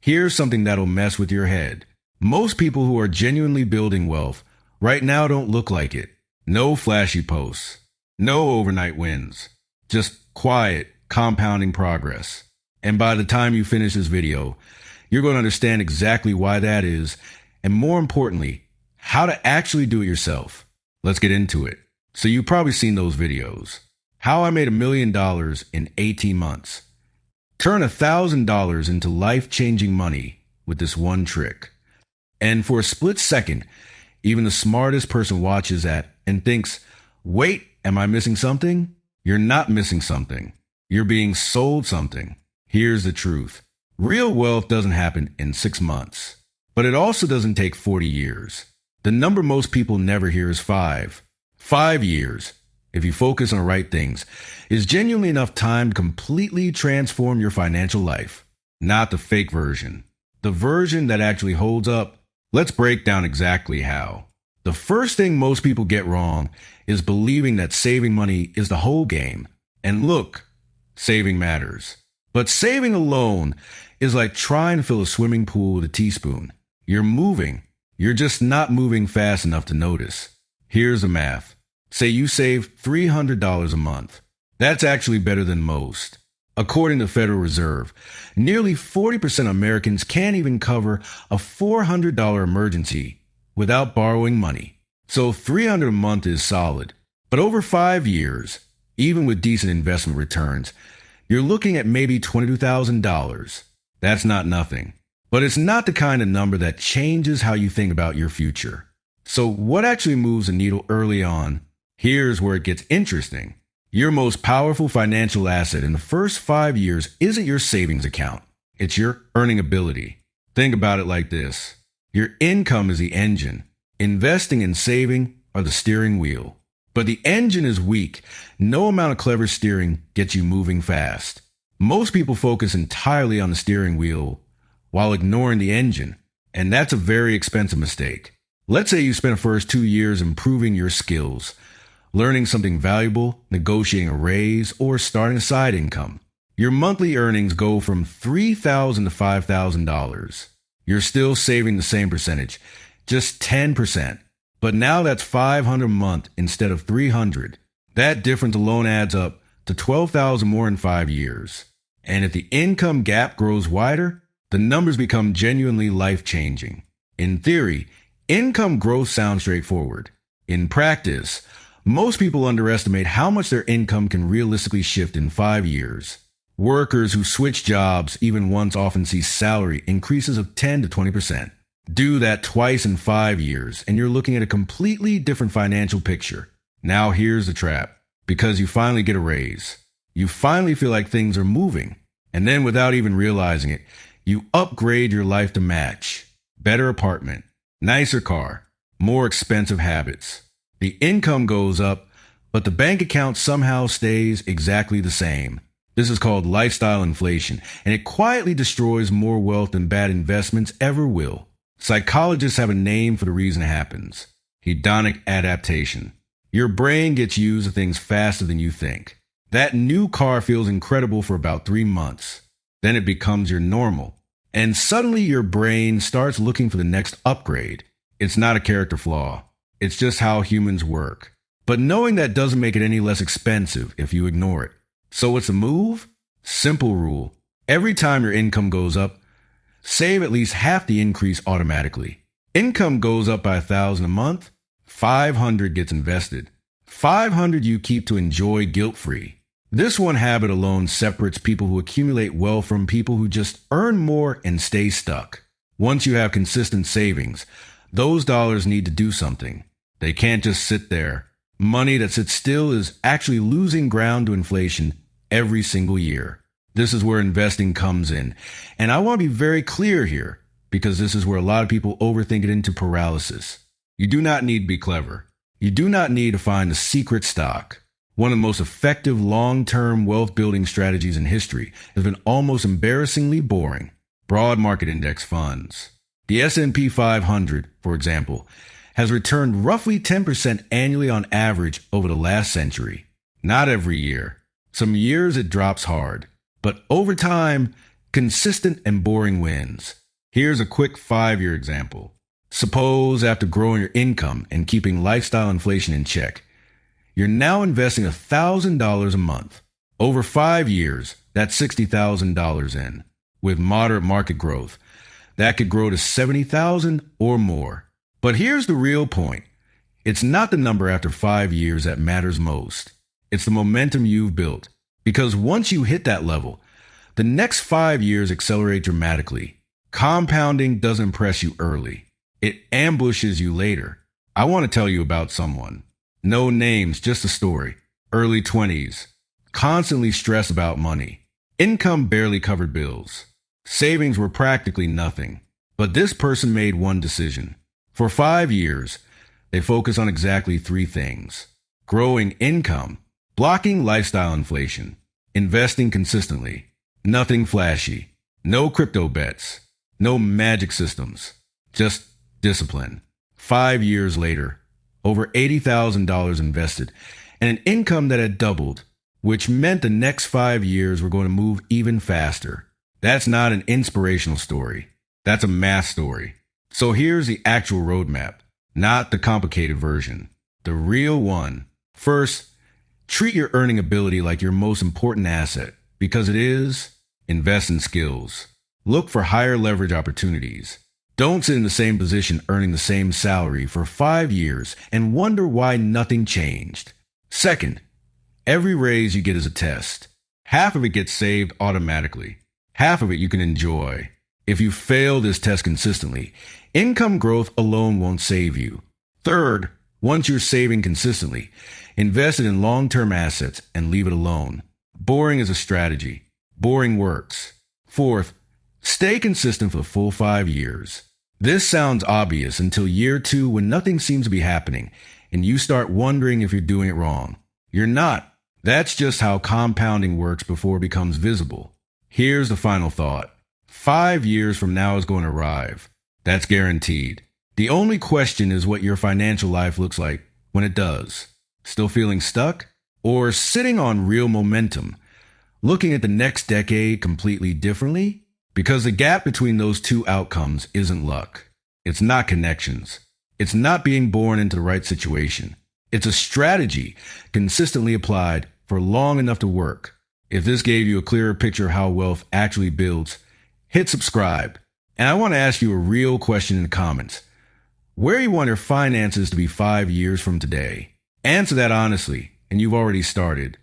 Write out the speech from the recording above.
Here's something that'll mess with your head. Most people who are genuinely building wealth right now don't look like it. No flashy posts. No overnight wins. Just quiet, compounding progress. And by the time you finish this video, you're going to understand exactly why that is, and more importantly, how to actually do it yourself. Let's get into it. So you've probably seen those videos. How I made $1 million in 18 months. Turn $1,000 into life-changing money with this one trick. And for a split second, even the smartest person watches that and thinks, wait, am I missing something? You're not missing something. You're being sold something. Here's the truth. Real wealth doesn't happen in 6 months, but it also doesn't take 40 years. The number most people never hear is 5. 5 years, if you focus on the right things, is genuinely enough time to completely transform your financial life. Not the fake version. The version that actually holds up. Let's break down exactly how. The first thing most people get wrong is believing that saving money is the whole game. And look, saving matters. But saving alone is like trying to fill a swimming pool with a teaspoon. You're moving. You're just not moving fast enough to notice. Here's the math. Say you save $300 a month. That's actually better than most. According to the Federal Reserve, nearly 40% of Americans can't even cover a $400 emergency without borrowing money. So $300 a month is solid. But over 5 years, even with decent investment returns, you're looking at maybe $22,000. That's not nothing. But it's not the kind of number that changes how you think about your future. So what actually moves the needle early on? Here's where it gets interesting. Your most powerful financial asset in the first 5 years isn't your savings account. It's your earning ability. Think about it like this. Your income is the engine. Investing and saving are the steering wheel. But the engine is weak. No amount of clever steering gets you moving fast. Most people focus entirely on the steering wheel while ignoring the engine. And that's a very expensive mistake. Let's say you spent the first 2 years improving your skills, learning something valuable, negotiating a raise, or starting a side income. Your monthly earnings go from $3,000 to $5,000. You're still saving the same percentage, just 10%. But now that's $500 a month instead of $300. That difference alone adds up to $12,000 more in 5 years. And if the income gap grows wider, the numbers become genuinely life-changing. In theory, income growth sounds straightforward. In practice, most people underestimate how much their income can realistically shift in 5 years. Workers who switch jobs even once often see salary increases of 10 to 20%. Do that twice in 5 years, and you're looking at a completely different financial picture. Now here's the trap. Because you finally get a raise. You finally feel like things are moving. And then without even realizing it, you upgrade your life to match. Better apartment, nicer car, more expensive habits. The income goes up, but the bank account somehow stays exactly the same. This is called lifestyle inflation, and it quietly destroys more wealth than bad investments ever will. Psychologists have a name for the reason it happens. Hedonic adaptation. Your brain gets used to things faster than you think. That new car feels incredible for about 3 months. Then it becomes your normal. And suddenly your brain starts looking for the next upgrade. It's not a character flaw. It's just how humans work. But knowing that doesn't make it any less expensive if you ignore it. So what's the move? Simple rule. Every time your income goes up, save at least half the increase automatically. Income goes up by $1,000 a month, $500 gets invested. $500 you keep to enjoy guilt-free. This one habit alone separates people who accumulate wealth from people who just earn more and stay stuck. Once you have consistent savings, those dollars need to do something. They can't just sit there. Money that sits still is actually losing ground to inflation every single year. This is where investing comes in. And I want to be very clear here, because this is where a lot of people overthink it into paralysis. You do not need to be clever. You do not need to find the secret stock. One of the most effective long-term wealth-building strategies in history has been almost embarrassingly boring. Broad market index funds. The S&P 500, for example, has returned roughly 10% annually on average over the last century. Not every year. Some years it drops hard. But over time, Consistent and boring wins. Here's a quick 5-year example. Suppose after growing your income and keeping lifestyle inflation in check, you're now investing $1,000 a month. Over 5 years, that's $60,000 in. With moderate market growth, that could grow to $70,000 or more. But here's the real point. It's not the number after 5 years that matters most. It's the momentum you've built. Because once you hit that level, the next 5 years accelerate dramatically. Compounding doesn't impress you early. It ambushes you later. I want to tell you about someone. No names, just a story. Early 20s. Constantly stressed about money. Income barely covered bills. Savings were practically nothing. But this person made one decision. For 5 years, they focused on exactly 3 things. Growing income, blocking lifestyle inflation, investing consistently. Nothing flashy. No crypto bets. No magic systems. Just discipline. 5 years later, over $80,000 invested, and an income that had doubled, which meant the next 5 years were going to move even faster. That's not an inspirational story. That's a math story. So here's the actual roadmap, not the complicated version. The real one. First, treat your earning ability like your most important asset, because it is. Invest in skills. Look for higher leverage opportunities. Don't sit in the same position earning the same salary for 5 years and wonder why nothing changed. Second, every raise you get is a test. Half of it gets saved automatically. Half of it you can enjoy. If you fail this test consistently, income growth alone won't save you. Third, once you're saving consistently, invest it in long-term assets and leave it alone. Boring is a strategy. Boring works. Fourth, stay consistent for the full 5 years. This sounds obvious until year 2 when nothing seems to be happening and you start wondering if you're doing it wrong. You're not. That's just how compounding works before it becomes visible. Here's the final thought. 5 years from now is going to arrive. That's guaranteed. The only question is what your financial life looks like when it does. Still feeling stuck? Or sitting on real momentum? Looking at the next decade completely differently? Because the gap between those two outcomes isn't luck. It's not connections. It's not being born into the right situation. It's a strategy consistently applied for long enough to work. If this gave you a clearer picture of how wealth actually builds, hit subscribe. And I want to ask you a real question in the comments. Where do you want your finances to be 5 years from today? Answer that honestly, and you've already started.